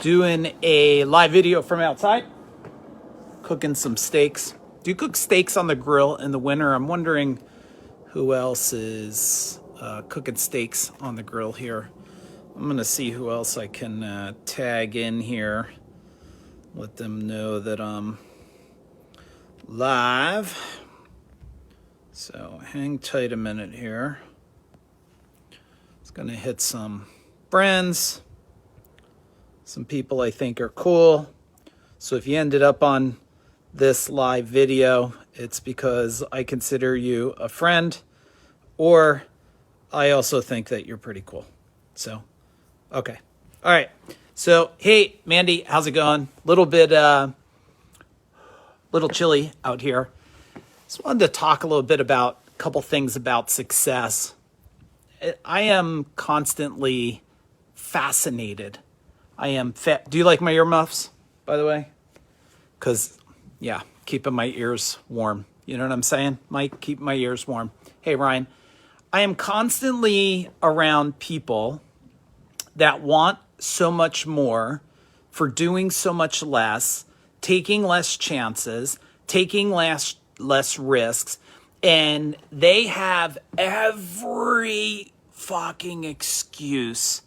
doing a live video from outside, cooking some steaks. Do you cook steaks on the grill in the winter? I'm wondering who else is cooking steaks on the grill here. I'm gonna see who else I can tag in here. Let them know that I'm live. So hang tight a minute here. It's gonna hit some friends, some people I think are cool. So if you ended up on this live video, it's because I consider you a friend, or I also think that you're pretty cool. So, okay. All right. So, hey, Mandy, how's it going? Little chilly out here. Just wanted to talk a little bit about a couple things about success. I am constantly fascinated. Do you like my earmuffs, by the way? Because, yeah, keeping my ears warm. You know what I'm saying? Mike, keep my ears warm. Hey, Ryan. I am constantly around people that want so much more for doing so much less, taking less chances, taking less risks, and they have every fucking excuse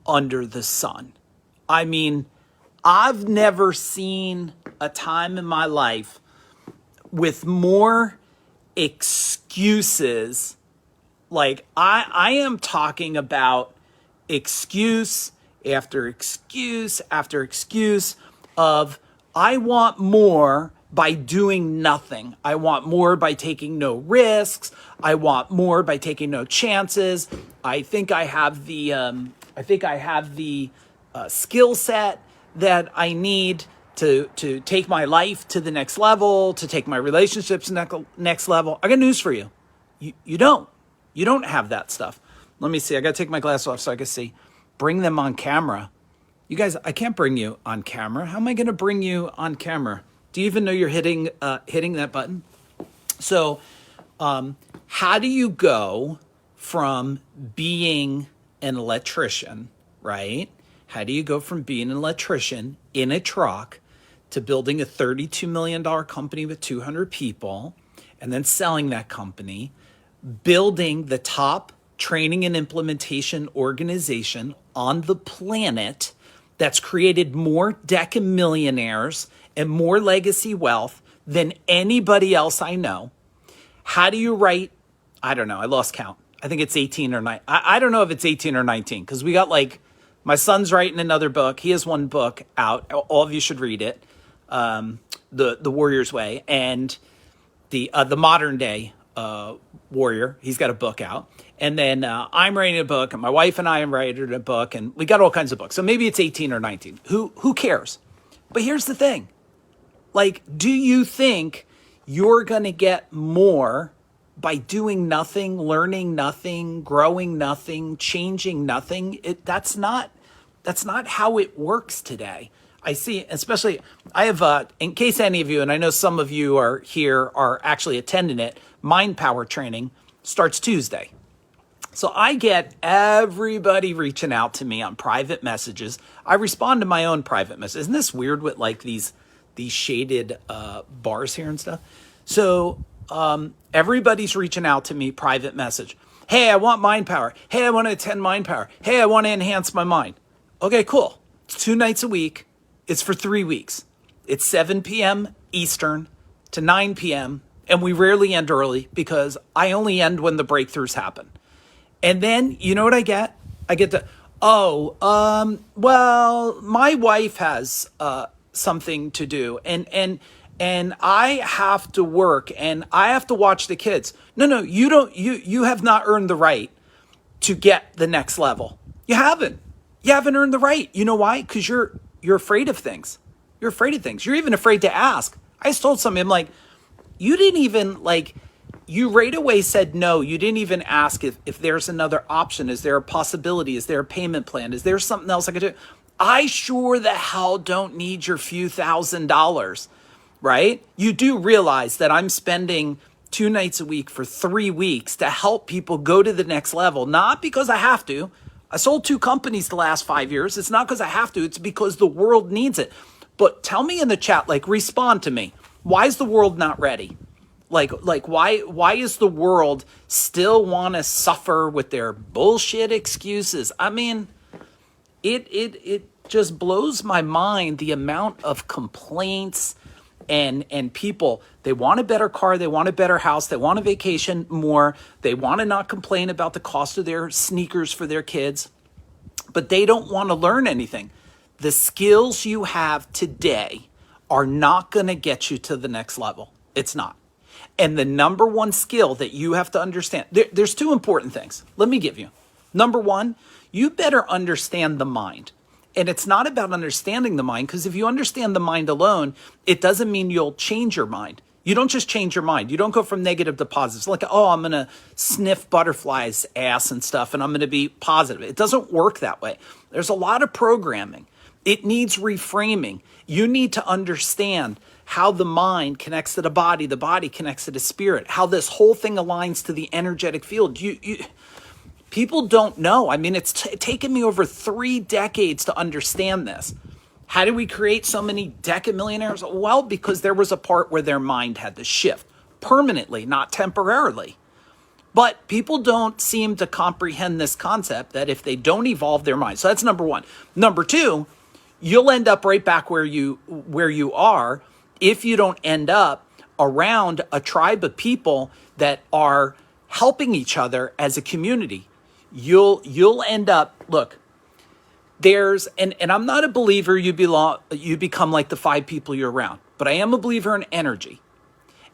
under the sun. I mean, I've never seen a time in my life with more excuses. Like, I am talking about excuse after excuse after excuse of, I want more by doing nothing. I want more by taking no risks. I want more by taking no chances. I think I have the skill set that I need to take my life to the next level, to take my relationships to the next level. I got news for you. You don't. You don't have that stuff. Let me see. I got to take my glasses off so I can see. Bring them on camera. You guys, I can't bring you on camera. How am I going to bring you on camera? Do you even know you're hitting that button? So, how do you go from being an electrician, right? How do you go from being an electrician in a truck to building a $32 million company with 200 people and then selling that company, building the top training and implementation organization on the planet that's created more decamillionaires and more legacy wealth than anybody else I know? How do you write? I don't know. I lost count. I think it's 18 or 9. I don't know if it's 18 or 19 because we got my son's writing another book. He has one book out. All of you should read it. The Warrior's Way, and the modern day warrior. He's got a book out. And then I'm writing a book, and my wife and I am writing a book, and we got all kinds of books. So maybe it's 18 or 19. Who cares? But here's the thing. Do you think you're going to get more by doing nothing, learning nothing, growing nothing, changing nothing? That's not how it works today. I see, especially, I have, in case any of you, and I know some of you are here, are actually attending it, Mind Power training starts Tuesday. So I get everybody reaching out to me on private messages. I respond to my own private messages. Isn't this weird with these shaded bars here and stuff? So everybody's reaching out to me, private message. Hey, I want Mind Power. Hey, I want to attend Mind Power. Hey, I want to enhance my mind. Okay, cool. It's 2 nights a week. It's for 3 weeks. It's 7 p.m. Eastern to 9 p.m. And we rarely end early because I only end when the breakthroughs happen. And then, you know what I get? I get well, my wife has something to do, and I have to work, and I have to watch the kids. No, you don't. You have not earned the right to get the next level. You haven't. You haven't earned the right. You know why? Because you're afraid of things. You're afraid of things. You're even afraid to ask. I just told somebody, I'm like, you didn't even you right away said no. You didn't even ask if there's another option. Is there a possibility? Is there a payment plan? Is there something else I could do? I sure the hell don't need your few $1,000s, right? You do realize that I'm spending 2 nights a week for 3 weeks to help people go to the next level, not because I have to. I sold 2 companies the last 5 years. It's not because I have to, it's because the world needs it. But tell me in the chat, like, respond to me. Why is the world not ready? Like why is the world still want to suffer with their bullshit excuses? I mean, it just blows my mind the amount of complaints and people. They want a better car, they want a better house, they want a vacation more, they want to not complain about the cost of their sneakers for their kids, but they don't want to learn anything. The skills you have today are not going to get you to the next level. It's not. And the number one skill that you have to understand, there's 2 important things. Let me give you. Number one, you better understand the mind. And it's not about understanding the mind, because if you understand the mind alone, it doesn't mean you'll change your mind. You don't just change your mind. You don't go from negative to positive. It's like, oh, I'm going to sniff butterflies' ass and stuff, and I'm going to be positive. It doesn't work that way. There's a lot of programming. It needs reframing. You need to understand how the mind connects to the body connects to the spirit, how this whole thing aligns to the energetic field. People don't know. I mean, it's taken me over 3 decades to understand this. How did we create so many decamillionaires? Well, because there was a part where their mind had to shift permanently, not temporarily. But people don't seem to comprehend this concept that if they don't evolve their mind. So that's number one. Number two, you'll end up right back where you are if you don't end up around a tribe of people that are helping each other as a community. You'll end up, look, there's, and I'm not a believer you become like the 5 people you're around, but I am a believer in energy.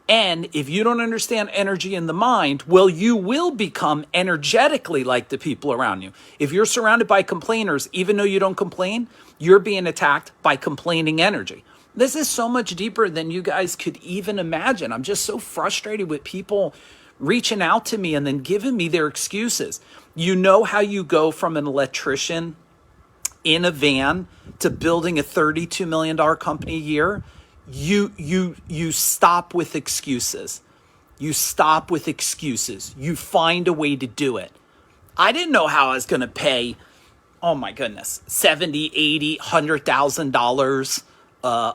And if you don't understand energy in the mind, well, you will become energetically like the people around you. If you're surrounded by complainers, even though you don't complain, you're being attacked by complaining energy. This is so much deeper than you guys could even imagine. I'm just so frustrated with people reaching out to me and then giving me their excuses. You know how you go from an electrician in a van to building a $32 million company a year? You stop with excuses. You stop with excuses. You find a way to do it. I didn't know how I was going to pay, oh my goodness, $70, $80, $100,000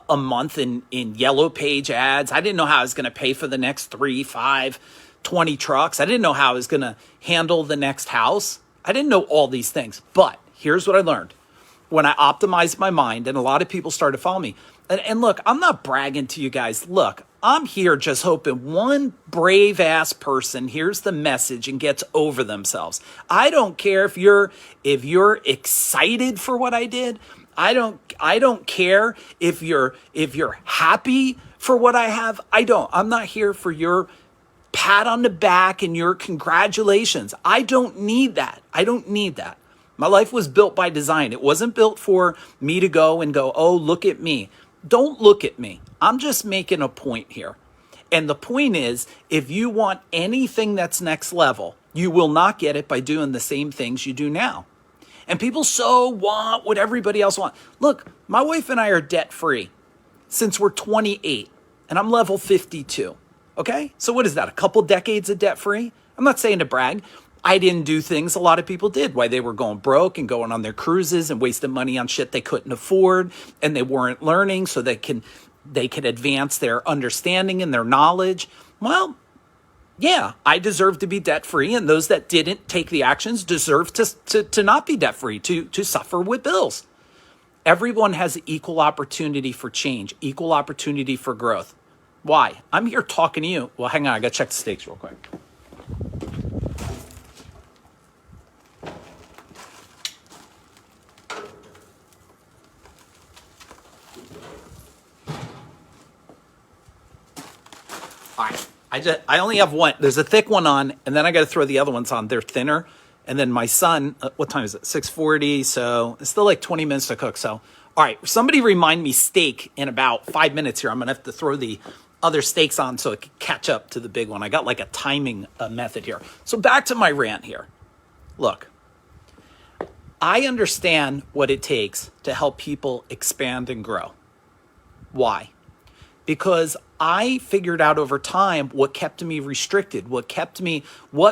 a month in yellow page ads. I didn't know how I was going to pay for the next 3, 5, 20 trucks. I didn't know how I was going to handle the next house. I didn't know all these things. But here's what I learned. When I optimized my mind, and a lot of people started to follow me. And look, I'm not bragging to you guys. Look, I'm here just hoping one brave ass person hears the message and gets over themselves. I don't care if you're excited for what I did. I don't care if you're happy for what I have. I'm not here for your pat on the back and your congratulations. I don't need that. My life was built by design. It wasn't built for me to go, oh, look at me. Don't look at me. I'm just making a point here. And the point is, if you want anything that's next level, you will not get it by doing the same things you do now. And people so want what everybody else wants. Look, my wife and I are debt-free since we're 28, and I'm level 52. Okay? So what is that, a couple decades of debt-free? I'm not saying to brag. I didn't do things a lot of people did, why they were going broke and going on their cruises and wasting money on shit they couldn't afford, and they weren't learning so they can advance their understanding and their knowledge. Well, yeah, I deserve to be debt-free, and those that didn't take the actions deserve to not be debt-free, to suffer with bills. Everyone has equal opportunity for change, equal opportunity for growth. Why? I'm here talking to you. Well, hang on, I got to check the stakes real quick. All right, I only have one. There's a thick one on, and then I got to throw the other ones on. They're thinner. And then my son, what time is it? 6:40. So it's still like 20 minutes to cook. So, all right, somebody remind me steak in about 5 minutes here. I'm going to have to throw the other steaks on so it can catch up to the big one. I got like a timing method here. So back to my rant here. Look, I understand what it takes to help people expand and grow. Why? Because I figured out over time what kept me restricted, what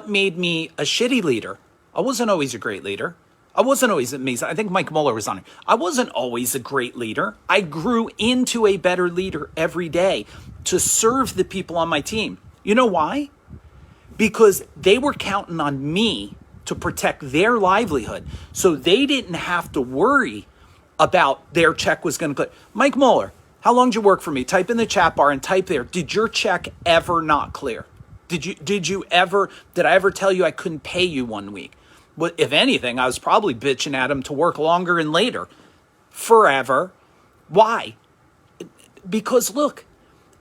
made me a shitty leader. I wasn't always a great leader. I wasn't always amazing. I think Mike Mueller was on it. I wasn't always a great leader. I grew into a better leader every day to serve the people on my team. You know why? Because they were counting on me to protect their livelihood. So they didn't have to worry about their check was going to clear. Mike Mueller, how long did you work for me? Type in the chat bar and type there, did your check ever not clear? Did I ever tell you I couldn't pay you 1 week? Well, if anything, I was probably bitching at him to work longer and later. Forever. Why? Because look,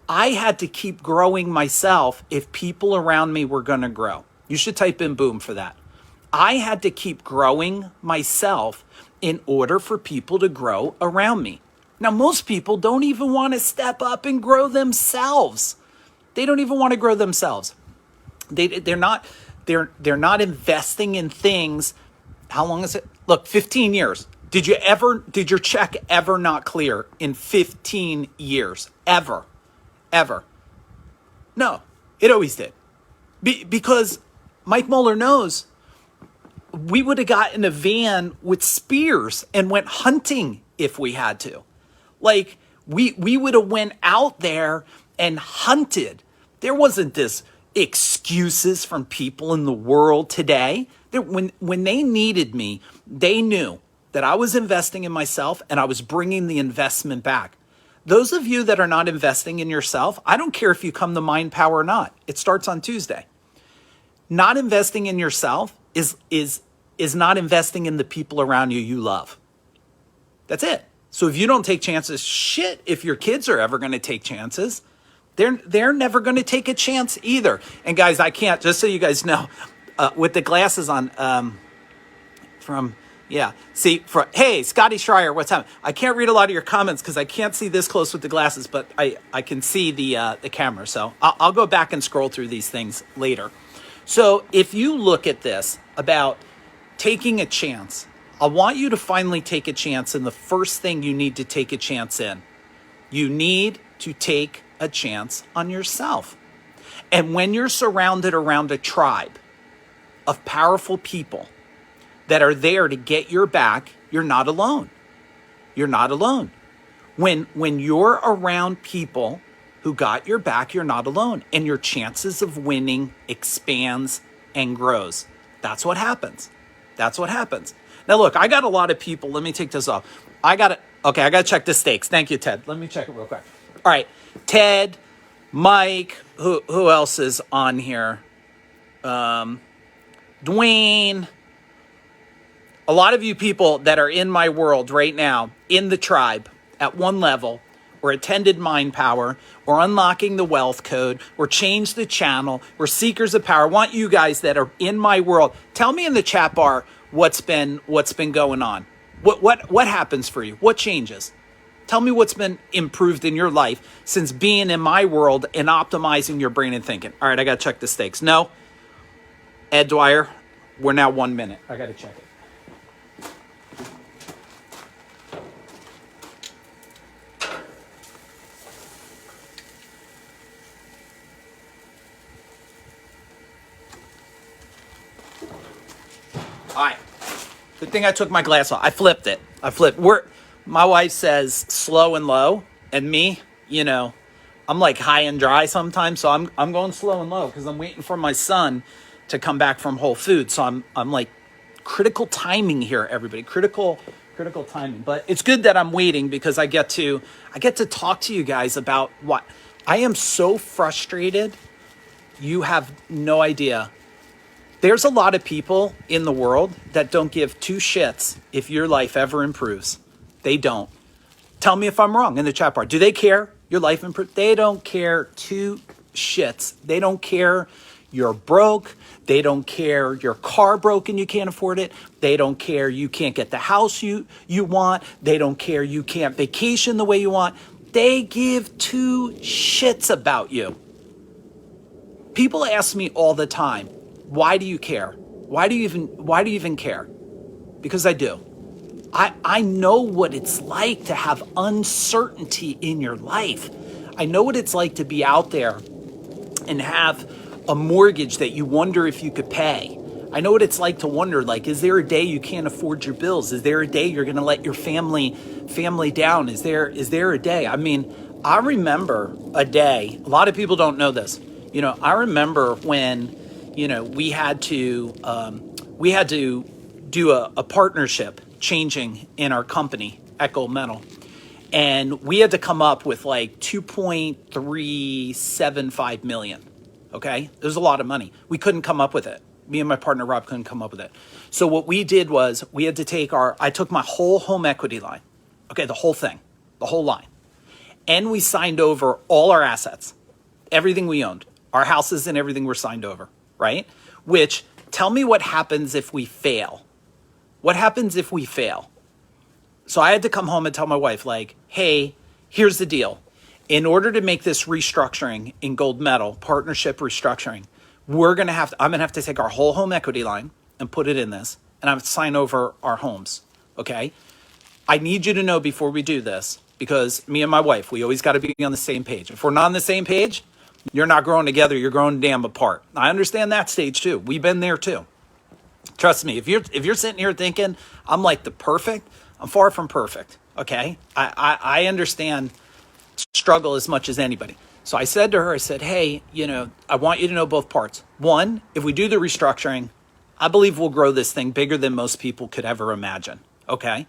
I had to keep growing myself if people around me were going to grow. You should type in boom for that. I had to keep growing myself in order for people to grow around me. Now, most people don't even want to step up and grow themselves. They don't even want to grow themselves. They're not investing in things. How long is it? Look, 15 years. Did your check ever not clear in 15 years? Ever? No, it always did. Because Mike Mueller knows we would have gotten a van with spears and went hunting if we had to. Like, we would have went out there and hunted. There wasn't this excuses from people in the world today. When they needed me, they knew that I was investing in myself and I was bringing the investment back. Those of you that are not investing in yourself, I don't care if you come to Mind Power or not. It starts on Tuesday. Not investing in yourself is not investing in the people around you love. That's it. So if you don't take chances, shit, if your kids are ever going to take chances, they're never going to take a chance either. And guys, I can't, just so you guys know, with the glasses on, hey, Scotty Schreier, what's happening? I can't read a lot of your comments because I can't see this close with the glasses, but I can see the camera. So I'll go back and scroll through these things later. So if you look at this about taking a chance, I want you to finally take a chance in the first thing you need to take a chance in. You need to take a chance on yourself. And when you're surrounded around a tribe of powerful people that are there to get your back, you're not alone. You're not alone. When you're around people who got your back, you're not alone. And your chances of winning expands and grows. That's what happens. That's what happens. Now, look, I got a lot of people. Let me take this off. I got to check the stakes. Thank you, Ted. Let me check it real quick. All right. Ted, Mike, who else is on here? Dwayne. A lot of you people that are in my world right now, in the tribe, at one level, or attended Mind Power, or unlocking the wealth code, or change the channel, or seekers of power. I want you guys that are in my world, tell me in the chat bar what's been going on. What happens for you? What changes? Tell me what's been improved in your life since being in my world and optimizing your brain and thinking. All right, I got to check the stakes. No, Ed Dwyer, we're now 1 minute. I got to check it. All right. Good thing I took my glass off. I flipped it. My wife says slow and low, and me, I'm like high and dry sometimes. So I'm going slow and low because I'm waiting for my son to come back from Whole Foods. So I'm like critical timing here, everybody. Critical timing. But it's good that I'm waiting because I get to talk to you guys about what I am so frustrated. You have no idea. There's a lot of people in the world that don't give two shits if your life ever improves. They don't. Tell me if I'm wrong in the chat bar. Do they care your life improves? They don't care two shits. They don't care you're broke. They don't care your car broke and you can't afford it. They don't care you can't get the house you want. They don't care you can't vacation the way you want. They give two shits about you. People ask me all the time, why do you care? Why do you even care? Because I do. I know what it's like to have uncertainty in your life. I know what it's like to be out there and have a mortgage that you wonder if you could pay. I know what it's like to wonder, like, is there a day you can't afford your bills? Is there a day you're going to let your family down? Is there a day? I mean, I remember a day. A lot of people don't know this. I remember when, we had to do a partnership changing in our company at Gold Medal. And we had to come up with like 2.375 million. Okay. It was a lot of money. We couldn't come up with it. Me and my partner, Rob, couldn't come up with it. So what we did was we had to I took my whole home equity line. Okay. The whole thing, the whole line. And we signed over all our assets, everything we owned, our houses and everything were signed over. Right. Which, tell me what happens if we fail. What happens if we fail? So I had to come home and tell my wife, like, hey, here's the deal. In order to make this restructuring in Gold Medal, partnership restructuring, I'm going to have to take our whole home equity line and put it in this, and I have to sign over our homes, okay? I need you to know before we do this, because me and my wife, we always got to be on the same page. If we're not on the same page, you're not growing together, you're growing damn apart. I understand that stage too. We've been there too. Trust me, if you're sitting here thinking I'm like I'm far from perfect, okay? I understand struggle as much as anybody. So I said to her, I said, hey, I want you to know both parts. One, if we do the restructuring, I believe we'll grow this thing bigger than most people could ever imagine, okay?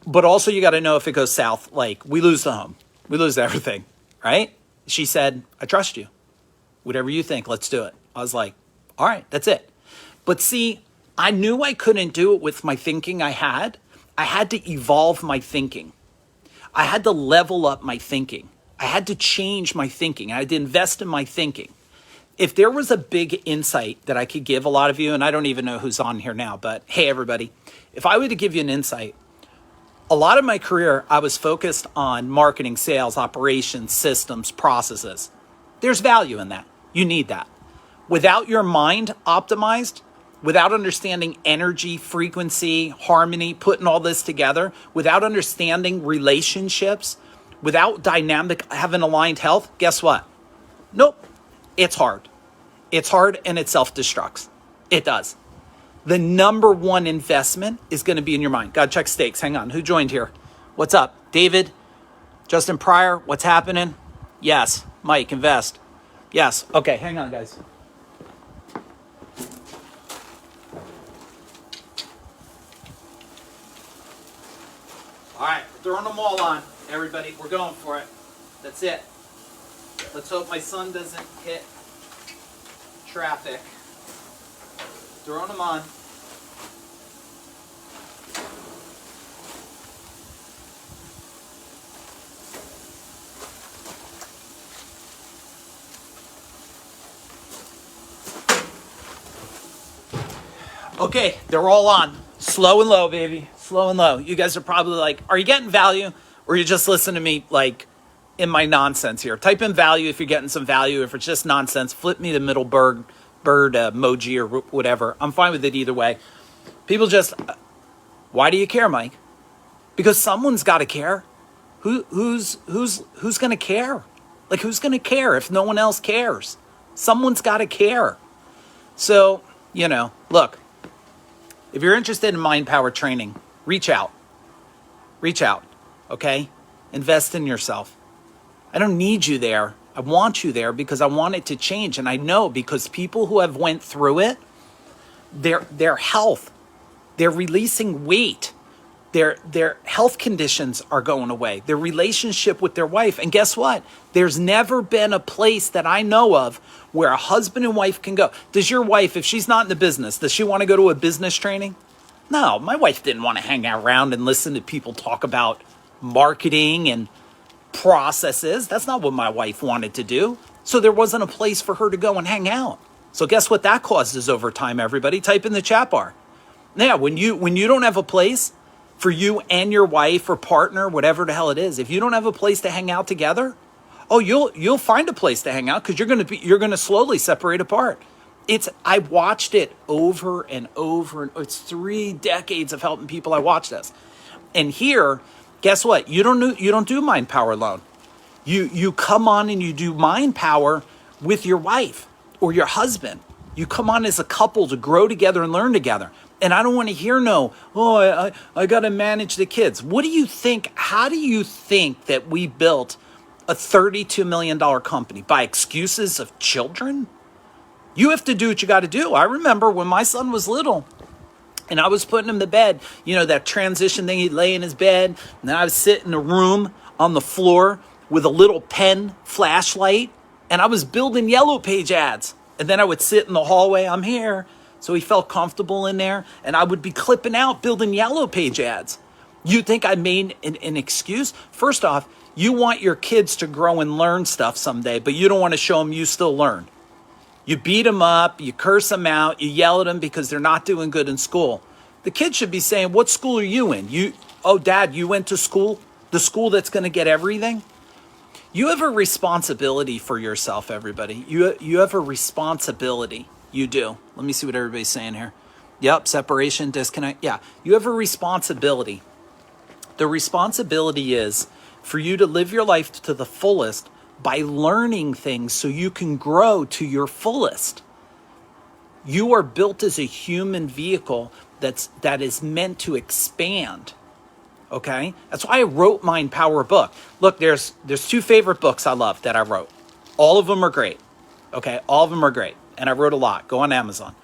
But also you got to know if it goes south, like we lose the home, we lose everything, right? She said, I trust you. Whatever you think, let's do it. I was like, all right, that's it. But see, I knew I couldn't do it with my thinking I had. I had to evolve my thinking. I had to level up my thinking. I had to change my thinking. I had to invest in my thinking. If there was a big insight that I could give a lot of you, and I don't even know who's on here now, but hey, everybody, if I were to give you an insight, a lot of my career, I was focused on marketing, sales, operations, systems, processes. There's value in that. You need that. Without your mind optimized, without understanding energy, frequency, harmony, putting all this together, without understanding relationships, without having aligned health, guess what? Nope. It's hard. It's hard and it self-destructs. It does. The number one investment is going to be in your mind. Gotta check stakes. Hang on. Who joined here? What's up? David? Justin Pryor? What's happening? Yes. Mike, invest. Yes. Okay, hang on, guys. All right, we're throwing them all on. Everybody, we're going for it. That's it. Let's hope my son doesn't hit traffic. Throwing them on. Okay, they're all on. Slow and low, baby. Slow and low. You guys are probably like, are you getting value? Or you just listen to me like in my nonsense here? Type in value if you're getting some value. If it's just nonsense, flip me the middle bird emoji or whatever. I'm fine with it either way. People just, why do you care, Mike? Because someone's got to care. Who's going to care? Like, who's going to care if no one else cares? Someone's got to care. So, look, if you're interested in mind power training, reach out. Reach out, okay? Invest in yourself. I don't need you there. I want you there because I want it to change. And I know because people who have went through it, their health, they're releasing weight. Their health conditions are going away. Their relationship with their wife. And guess what? There's never been a place that I know of where a husband and wife can go. Does your wife, if she's not in the business, does she want to go to a business training? No, my wife didn't want to hang around and listen to people talk about marketing and processes. That's not what my wife wanted to do. So there wasn't a place for her to go and hang out. So guess what that causes over time, everybody? Type in the chat bar. Yeah, when you don't have a place for you and your wife or partner, whatever the hell it is, if you don't have a place to hang out together, you'll find a place to hang out because you're gonna slowly separate apart. I watched it over and over, and it's 3 decades of helping people. I watched this, and here, guess what? You don't do mind power alone. You come on and you do mind power with your wife or your husband. You come on as a couple to grow together and learn together. And I don't want to hear I got to manage the kids. What do you think? How do you think that we built a $32 million company? By excuses of children? You have to do what you got to do. I remember when my son was little and I was putting him to bed, that transition thing, he'd lay in his bed, and then I would sit in a room on the floor with a little pen flashlight, and I was building Yellow Page ads. And then I would sit in the hallway, I'm here. So he felt comfortable in there, and I would be clipping out, building Yellow Page ads. You think I made an excuse? First off, you want your kids to grow and learn stuff someday, but you don't want to show them you still learn. You beat them up, you curse them out, you yell at them because they're not doing good in school. The kid should be saying, what school are you in? Oh, Dad, you went to school? The school that's going to get everything? You have a responsibility for yourself, everybody. You have a responsibility. You do. Let me see what everybody's saying here. Yep, separation, disconnect. Yeah, you have a responsibility. The responsibility is for you to live your life to the fullest by learning things so you can grow to your fullest. You are built as a human vehicle that is meant to expand. Okay? That's why I wrote Mind Power book. Look, there's two favorite books I love that I wrote. All of them are great. Okay? All of them are great. And I wrote a lot. Go on Amazon.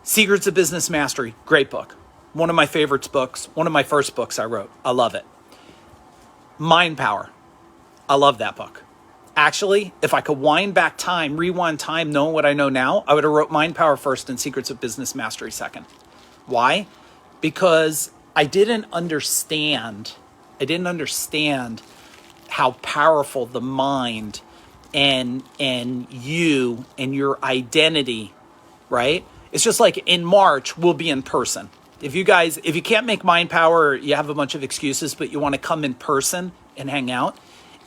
Secrets of Business Mastery. Great book. One of my favorite books. One of my first books I wrote. I love it. Mind Power. I love that book. Actually, if I could rewind time, knowing what I know now, I would have wrote Mind Power first and Secrets of Business Mastery second. Why? Because I didn't understand how powerful the mind and you and your identity, right? It's just like in March, we'll be in person. If you can't make Mind Power, you have a bunch of excuses, but you want to come in person and hang out,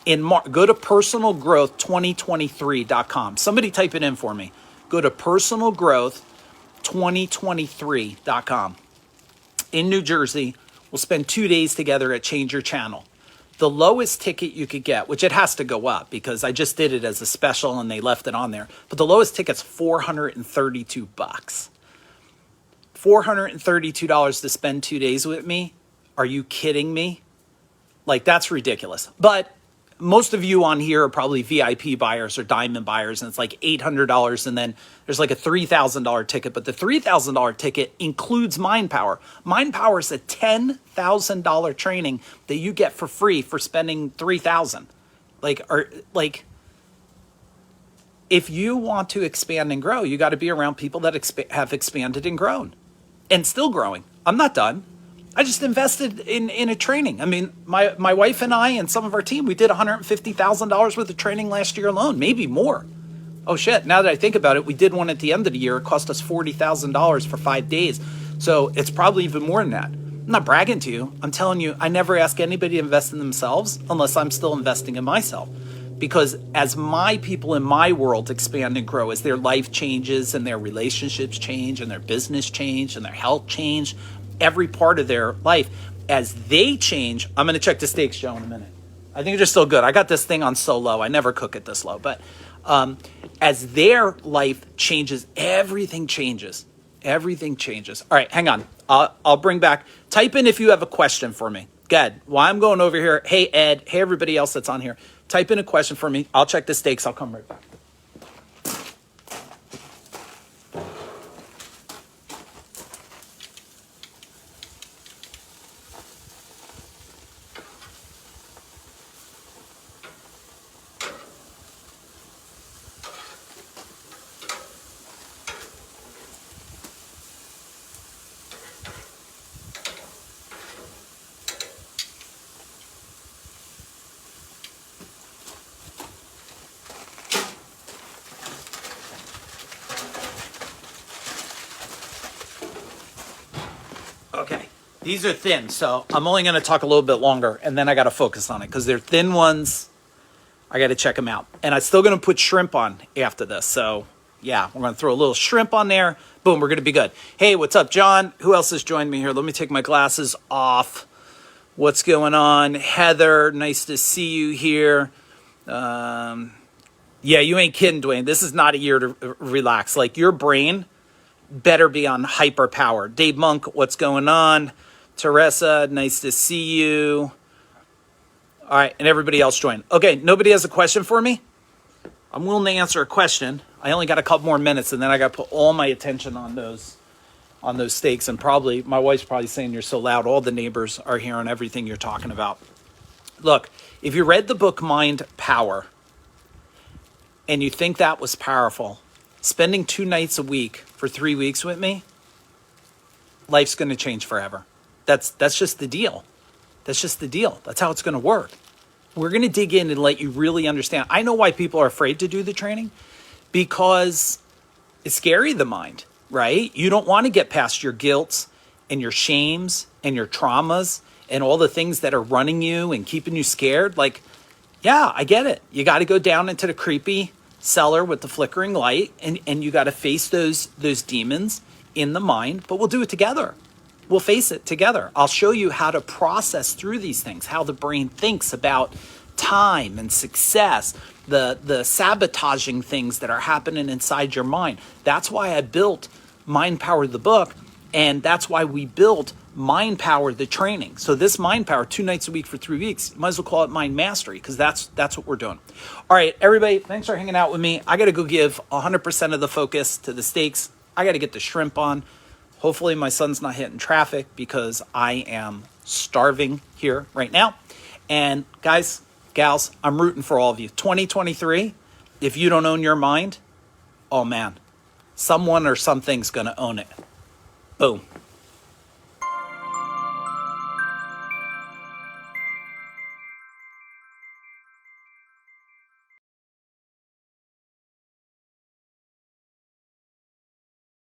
go to personalgrowth2023.com. Somebody type it in for me. Go to personalgrowth2023.com. In New Jersey, we'll spend 2 days together at Change Your Channel. The lowest ticket you could get, which it has to go up because I just did it as a special and they left it on there, but the lowest ticket's $432. $432 to spend 2 days with me? Are you kidding me? Like, that's ridiculous. But most of you on here are probably VIP buyers or diamond buyers, and it's like $800, and then there's like a $3,000 ticket, but the $3,000 ticket includes Mind Power. Mind Power is a $10,000 training that you get for free for spending $3,000. If you want to expand and grow, you got to be around people that have expanded and grown and still growing. I'm not done. I just invested in a training. I mean, my wife and I and some of our team, we did $150,000 worth of training last year alone, maybe more. Oh shit, now that I think about it, we did one at the end of the year. It cost us $40,000 for 5 days. So it's probably even more than that. I'm not bragging to you. I'm telling you, I never ask anybody to invest in themselves unless I'm still investing in myself. Because as my people in my world expand and grow, as their life changes and their relationships change and their business change and their health change, every part of their life, as they change, I'm going to check the steaks, Joe, in a minute. I think they're still good. I got this thing on so low. I never cook it this low. But as their life changes, everything changes. Everything changes. All right, hang on. I'll bring back. Type in if you have a question for me. Go ahead. While I'm going over here, hey, Ed. Hey, everybody else that's on here. Type in a question for me. I'll check the steaks. I'll come right back. Okay, these are thin, so I'm only going to talk a little bit longer, and then I got to focus on it because they're thin ones. I got to check them out, and I'm still going to put shrimp on after this. So yeah, we're going to throw a little shrimp on there. Boom, we're going to be good. Hey, what's up, John? Who else has joined me here? Let me take my glasses off. What's going on? Heather, nice to see you here. Yeah, you ain't kidding, Dwayne. This is not a year to relax. Like, your brain better be on hyper power. Dave Monk, what's going on? Teresa, nice to see you. All right, and everybody else join. Okay, nobody has a question for me? I'm willing to answer a question. I only got a couple more minutes, and then I got to put all my attention on those steaks. And probably my wife's probably saying you're so loud. All the neighbors are hearing everything you're talking about. Look, if you read the book Mind Power and you think that was powerful, spending 2 nights a week for 3 weeks with me, life's going to change forever. That's just the deal. That's just the deal. That's how it's going to work. We're going to dig in and let you really understand. I know why people are afraid to do the training, because it's scary, the mind, right? You don't want to get past your guilt and your shames and your traumas and all the things that are running you and keeping you scared. Like, yeah, I get it. You got to go down into the creepy cellar with the flickering light, and you got to face those demons in the mind, but we'll do it together. We'll face it together. I'll show you how to process through these things, how the brain thinks about time and success, the sabotaging things that are happening inside your mind. That's why I built Mind Power, the book, and that's why we built Mind Power, the training. So this Mind Power, 2 nights a week for 3 weeks, you might as well call it Mind Mastery, because that's what we're doing. All right, everybody, thanks for hanging out with me. I got to go give 100% of the focus to the steaks. I got to get the shrimp on. Hopefully my son's not hitting traffic, because I am starving here right now. And guys, gals, I'm rooting for all of you. 2023, if you don't own your mind, oh man, someone or something's going to own it. Boom.